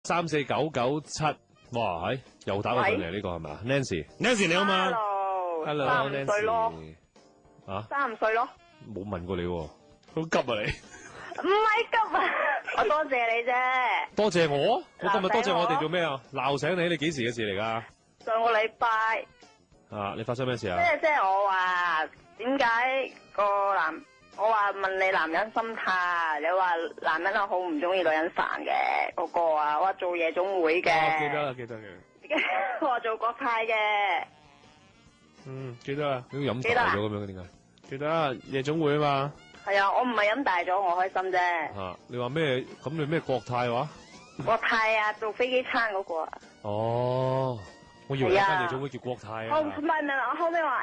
34997，哇，又打過上嚟呢個係咪 Nancy 你好嘛 Hello Nancy 歲咯，啊3歲咯，冇問過你喎，好急啊你。唔係急啊，我多謝你啫。多謝我今日多謝鬧醒我我哋做咩啊？鬧醒你，你幾時嘅事嚟噶？上個禮拜，啊，你發生咩事啊？即係我話點解我話問你男人心態，你話男人係好唔中意女人煩嘅嗰個啊，我話做夜總會嘅，記得啦，記得嘅。我話做國泰嘅，記得啦，你都飲記得啊大咗咁樣嘅點解？記得啊，夜總會啊嘛。係啊，我唔係飲大咗，我開心啫。你話咩？咁你咩國泰話？國泰啊，做飛機餐嗰個啊。哦，我以為有間夜總會叫國泰啊。唔係，我後尾話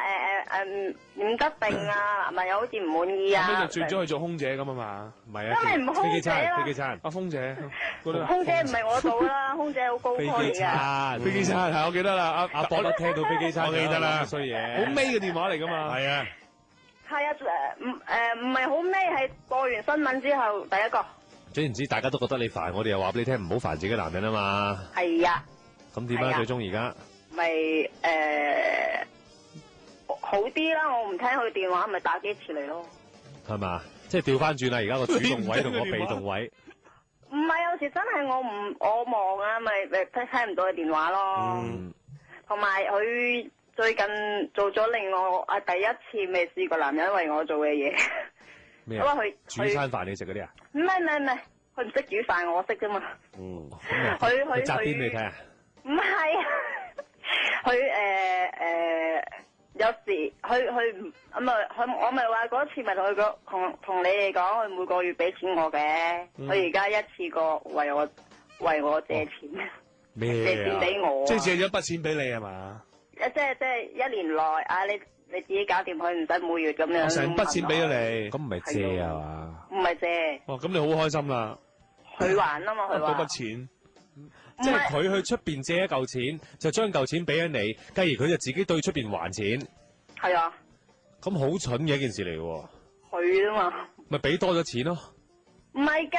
唔得定啊，男朋友好似唔滿意啊。後尾就轉咗去做空姐咁啊嘛，唔係啊，真係唔空姐啦飛機餐，阿空姐，空姐唔係我做啦，空姐好高科嚟噶。飛機餐係我記得啦，阿博都聽到飛機餐，我記得啦，衰嘢，好尾嘅電話嚟噶嘛，係啊，係啊，唔係好尾，係播完新聞之後第一個。總言之，大家都覺得你煩，我哋又話俾你聽，唔好煩自己男人啊嘛。係啊。咁點啊？最終而家咪好啲啦，我唔聽佢電話，咪打機次嚟咯。係嘛？即係調翻轉啦，而家個主動位同個被動位。唔係，有時真係我忙啊，咪聽唔到佢電話咯。同埋佢最近做咗令我第一次未試過男人為我做嘅嘢。咩？因為佢煮餐飯你食嗰啲啊？唔係，佢唔識煮飯，我識啫嘛。佢扎邊你睇啊？唔係，佢有時佢我咪話嗰次咪同你哋講，佢每個月俾錢我嘅，佢而家一次過為我借錢，借錢俾我，即係借咗一筆錢俾你係嘛？即係一年內啊，你自己搞掂佢，唔使每月咁樣。成筆錢俾咗你，咁唔係借啊嘛？唔係借。哦，咁你好開心啦！佢還啊嘛，佢話。嗰筆錢。即係佢去出邊借一嚿錢，就將嚿錢俾咗你，繼而佢就自己對出邊還錢。係啊。咁好蠢嘅一件事嚟喎。佢啊嘛。咪俾多咗錢咯。唔係噶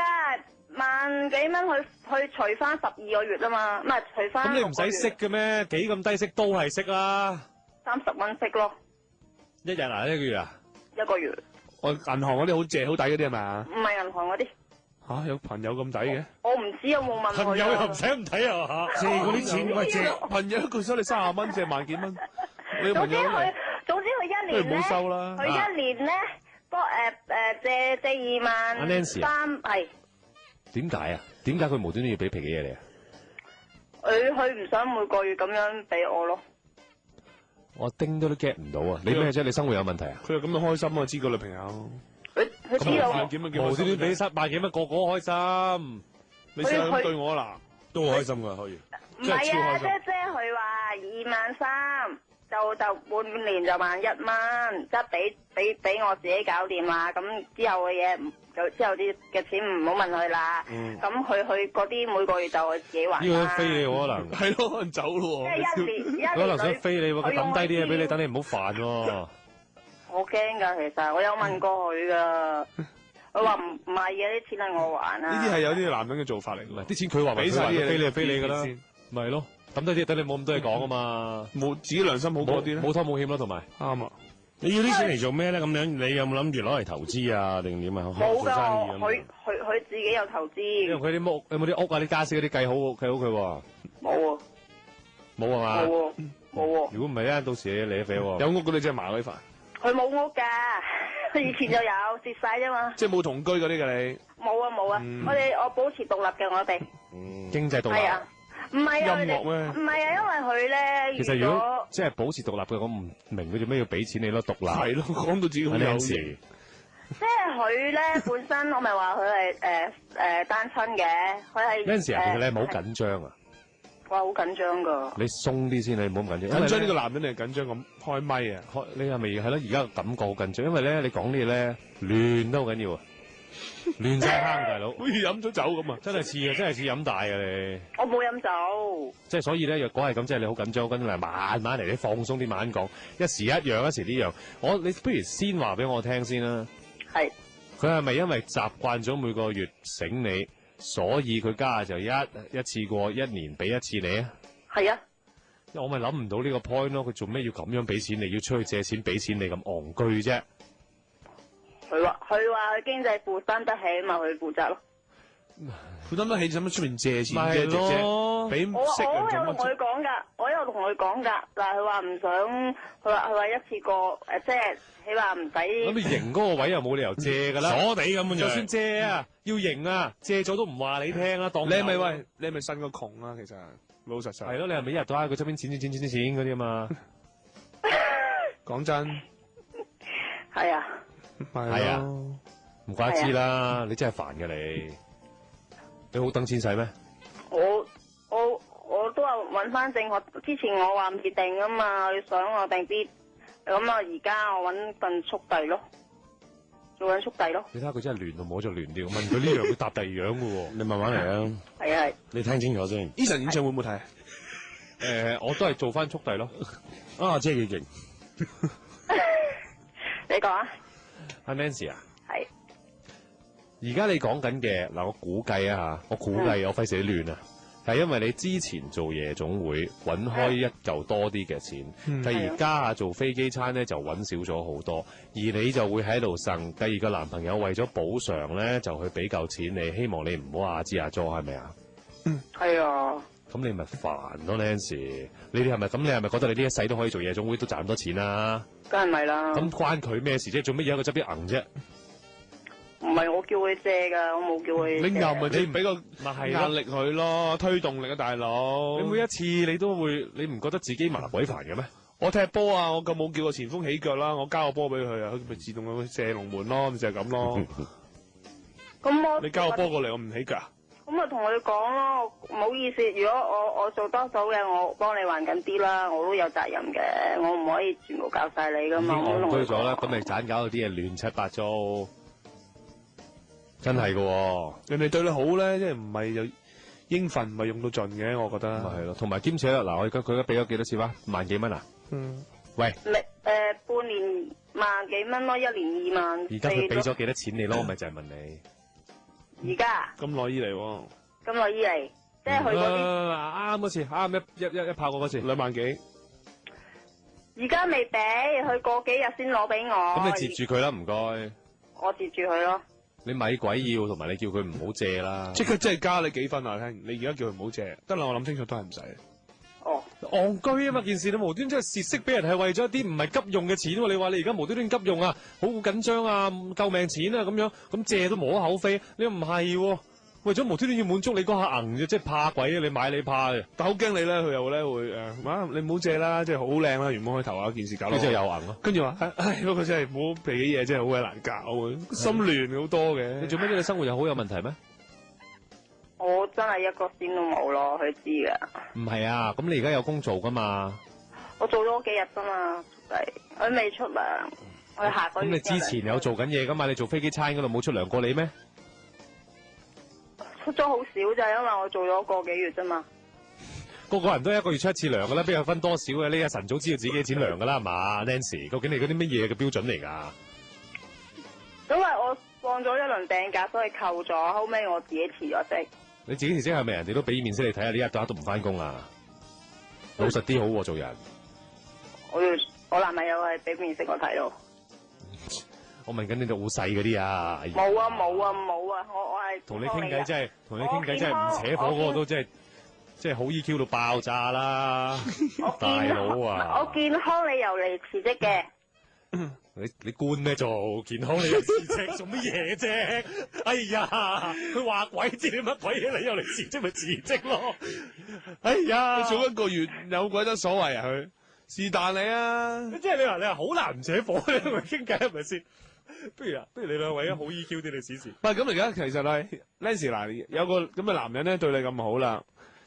，10,000幾蚊去除翻12個月啊嘛，唔係除翻。咁你唔使息嘅咩？幾咁低息都係息啦。30蚊息咯。一日啊，一個月啊？一個月。我銀行嗰啲好借好抵嗰啲係咪？唔係銀行嗰啲。吓，有朋友咁抵嘅？我唔知，我冇問佢。朋友又唔使咁睇啊吓，借嗰啲錢喂借朋友一個收你30蚊，借萬幾蚊。總之佢一年咧，佢一年咧，借2萬3係。點解啊？點解佢無端端要俾皮嘅嘢你啊？佢唔想每個月咁樣俾我咯。我叮都 get 唔到啊！你咩啫？你生活有問題啊？佢又咁樣開心啊！知個女朋友。佢知道無端端俾萬幾蚊，個個開心。你成日咁對我啦，都好開心噶，可以。唔係啊，即係佢話23000，就半年就11,000，即係俾我自己搞掂啦。咁之後嘅嘢，之後啲嘅錢唔好問佢啦。咁佢嗰啲每個月就佢自己還啦。要佢飛你可能係咯，可能走咯。即係一年可能想飛你喎，佢抌低啲嘢俾你，等你唔好煩喎。我驚噶，其實我有問過佢噶，佢話唔係嘅，啲錢係我還啊。呢啲係有啲男人嘅做法嚟，唔係啲錢佢話俾晒啲嘢，飛你就飛你噶啦，咪係咯，抌低啲，等你冇咁多嘢講啊嘛，冇自己良心好過啲咧，冇拖冇欠咯，同埋啱啊。你要啲錢嚟做咩咧？咁樣你有冇諗住攞嚟投資啊？定點啊？冇噶，佢自己有投資。因為佢啲屋有冇啲屋啊？啲家私嗰啲計好佢喎。冇啊。冇係嘛？冇啊。如果唔係咧，到時你嚟一飛喎。有屋嗰啲真係麻鬼煩。佢冇屋噶，佢以前就有蝕晒啫嘛。即係冇同居嗰啲噶你？冇啊，我保持獨立嘅我哋。經濟獨立。係啊，唔係啊，音樂咩？唔係啊，因為佢咧。其實如果即係保持獨立嘅，我唔明佢做咩要俾錢你咯？獨立係咯，講到自己好有錢。即係佢咧本身，我咪話佢係單親嘅，佢係。有陣時啊，其實你係咪好緊張啊？哇，好緊張噶！你鬆啲先，你唔好咁緊張。緊張呢個男人你係緊張咁開咪啊？你係咪係咯？而家感覺好緊張，因為咧你講啲嘢咧亂都好緊要啊，亂晒坑大佬，好似飲咗酒咁啊！真係似啊，真係似飲大啊你。我冇飲酒。即係所以咧，若果係咁，即係你好緊張，跟住嚟慢慢嚟，你放鬆啲，慢慢講，一時一樣，一時呢樣。你不如先話俾我聽先啦。係。佢係咪因為習慣咗每個月醒你？所以佢加就一次過1年俾一次你啊。係啊，我咪諗唔到呢個 point 咯，佢做咩要咁樣俾錢你，要出去借錢俾錢你咁戇居啫？佢經濟負擔得起嘛，佢負責咯。負擔得起，使乜出面借錢咪係啫？姐姐咯，俾我息人做有同佢乜啫？講㗎，我有同佢講㗎，但係佢話唔想，佢話一次過即係起碼唔使。咁你贏嗰個位又冇理由借㗎啦，傻地咁樣就算借啊，要贏啊，借咗都唔話你聽啦，當你係咪喂？你係咪信個窮啊？其實老實實係咯，你係咪一日到黑佢側邊錢嗰啲啊嘛？講真，係啊，係啊咯唔怪之啦，你真係煩㗎你好等錢使咩？我都話揾翻正學，之前我話未定啊嘛，你想我定啲，咁啊而家我揾份速遞咯，做緊速遞咯。你睇下佢真係亂到摸咗亂啲，問佢呢樣佢答第二樣嘅喎。你慢慢嚟啊，係啊係，你聽清楚先。 Eason 演唱會有冇睇？我都係做翻速遞咯。啊，真係幾勁。你講啊。阿 Nancy 啊，係。而家你講緊嘅嗱，我估計啊嚇，我費事你亂啊，係因為你之前做夜總會揾開一嚿多啲嘅錢，但係而家做飛機餐咧就揾少咗好多，而你就會喺度呻，第二個男朋友為咗補償咧就去俾嚿錢你，希望你唔好阿支阿咗，係咪啊？係啊。咁你咪煩咯，Nancy，你哋係咪咁？你係咪覺得你呢一世都可以做夜總會都賺多錢啊？梗係咪啦？咁關佢咩事啫？做乜嘢喺個側邊硬啫？唔係我叫佢借㗎，我冇叫佢借。你又咪你俾個咪係壓力佢咯，推動力啊，大佬。你每一次你都會，你唔覺得自己麻鬼煩嘅咩？我踢波啊，我咁冇叫個前鋒起腳啦，我交個波俾佢啊，佢咪自動去射龍門咯，咪就係咁咯。咁我你交個波過嚟，我唔起腳。咁咪同佢講咯，唔好意思，如果我做多手嘅，我幫你還緊啲啦，我都有責任嘅，我唔可以全部教晒你噶嘛。我同佢戇居咗啦，講咁你盞搞到啲嘢亂七八糟，真係㗎喎。人哋對你好咧，即係唔係就應份，唔係用到盡嘅，我覺得。咪係咯，同埋兼且嗱，佢而家俾咗幾多錢啊？萬幾蚊啊？嗯。喂，半年萬幾蚊咯，一年2萬。而家佢俾咗幾多錢你咯？我咪就係問你。而家咁耐以嚟喎。咁耐以嚟，即係去嗰啲。啱嗰次，啱一炮過嗰次。2萬幾。而家未俾，佢過幾日先攞俾我。咁你截住佢啦，唔該。我截住佢咯。你咪鬼要，同埋你叫佢唔好借啦。即刻真係加你幾分啊！聽，你而家叫佢唔好借，得啦，我諗清楚都係唔使。哦。戇居啊嘛，件事你無端端蝕息俾人係為咗一啲唔係急用嘅錢喎。你話你而家無端端急用啊，好緊張啊，救命錢啊咁樣，咁借都無可厚非。你又唔係喎，為咗無端端要滿足你嗰下硬啫，即係怕鬼啊！你買你怕嘅，但好驚你咧，佢又咧會你唔好借啦，即係好靚啦，原本開頭啊件事搞到，跟住又硬咯。跟住話嗰個真係唔好皮嘅嘢，真係好鬼難搞嘅，心亂好多嘅。你做咩啫？你生活又好有問題咩？我真係一個先都冇咯，佢知噶。唔係啊，咁你而家有工做噶嘛？我做咗幾日啫嘛，佢未出糧，我下個月。咁你之前有做緊嘢噶嘛？你做飛機餐嗰度冇出糧過你咩？出咗好少咋，因為我做咗個幾月啫嘛。個個人都一個月出一次糧噶啦，邊有分多少嘅？你阿晨早知道自己幾錢糧噶啦，係嘛？Nancy，究竟你嗰啲乜嘢嘅標準嚟㗎？因為我放咗一輪病假，所以扣咗，後尾我自己辭咗職。你自己辭職係咪人哋都俾面色你睇下？呢一到黑都唔翻工啊！老實啲好喎，做人。我男朋友係俾面色我睇咯。我問緊你哋好細嗰啲啊！冇啊冇啊冇啊！我係同你傾偈真係，同你傾偈真係唔扯火嗰個都真係好 EQ 到爆炸啦！大佬啊！我健康理由嚟辭職嘅。你官咩做？健康你又辭職做乜嘢啫？哎呀，佢話鬼知你乜鬼嘢，你又嚟辭職咪辭職咯？哎呀，做一個月有鬼得所謂啊佢？是但你啊！即係你話好難唔扯火，你同佢傾偈係咪先？不如你兩位好 EQ 啲，你試試。喂，咁而家其實係 Nancy 嗱，有個咁嘅男人咧對你咁好啦，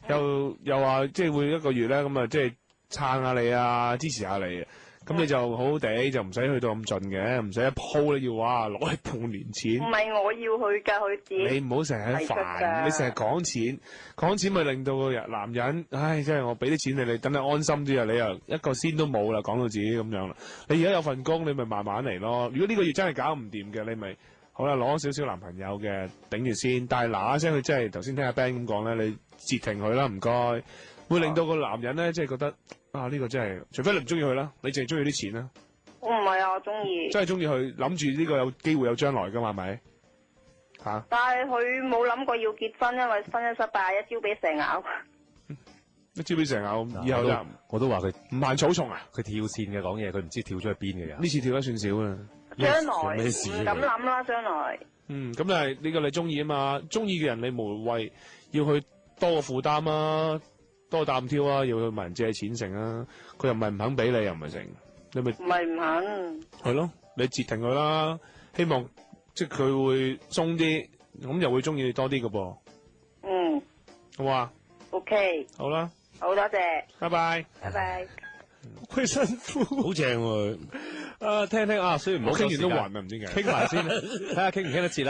又話即係會一個月咧咁啊，即係撐下你啊，支持下你。咁你就好好地，就唔使去到咁盡嘅，唔使一鋪咧要話攞嚟半年錢。唔係我要去㗎，佢自己。你唔好成日煩，你成日講錢咪令到個男人，唉，真係我俾啲錢你，等你安心啲啊！你又一個仙都冇啦，講到自己咁樣啦。你而家有份工，你咪慢慢嚟咯。如果呢個月真係搞唔掂嘅，你咪好啦，攞少少男朋友嘅頂住先，但係嗱嗱聲佢真係頭先聽阿 Ben 咁講咧，你截停佢啦，唔該，會令到個男人咧即係覺得啊呢個真係，除非你唔中意佢啦，你淨係中意啲錢啦。我唔係啊，我中意。真係中意佢，諗住呢個有機會有將來㗎嘛，係咪？嚇！但係佢冇諗過要結婚，因為婚姻失敗，一朝俾蛇咬。一朝俾蛇咬，以後就我都話佢唔行草叢啊！佢跳線嘅講嘢，佢唔知跳咗去邊嘅人。呢次跳得算少啦。將來咩事啊唔敢諗啦，將來。咁但係呢個你中意啊嘛，中意嘅人你無謂要去多個負擔啊，多擔挑啊，要去問人借錢成啊，佢又唔係唔肯俾你，又唔係成，你咪唔係唔肯。係咯，你截停佢啦，希望即係佢會鬆啲，咁又會中意你多啲嘅噃。嗯。好嘛 OK。好啦，好多謝。拜拜。拜拜。佢辛苦，好正喎。聽聽啊，雖然唔好我傾完都暈暈啊，唔知點解。傾埋先，睇下傾唔傾得切啦。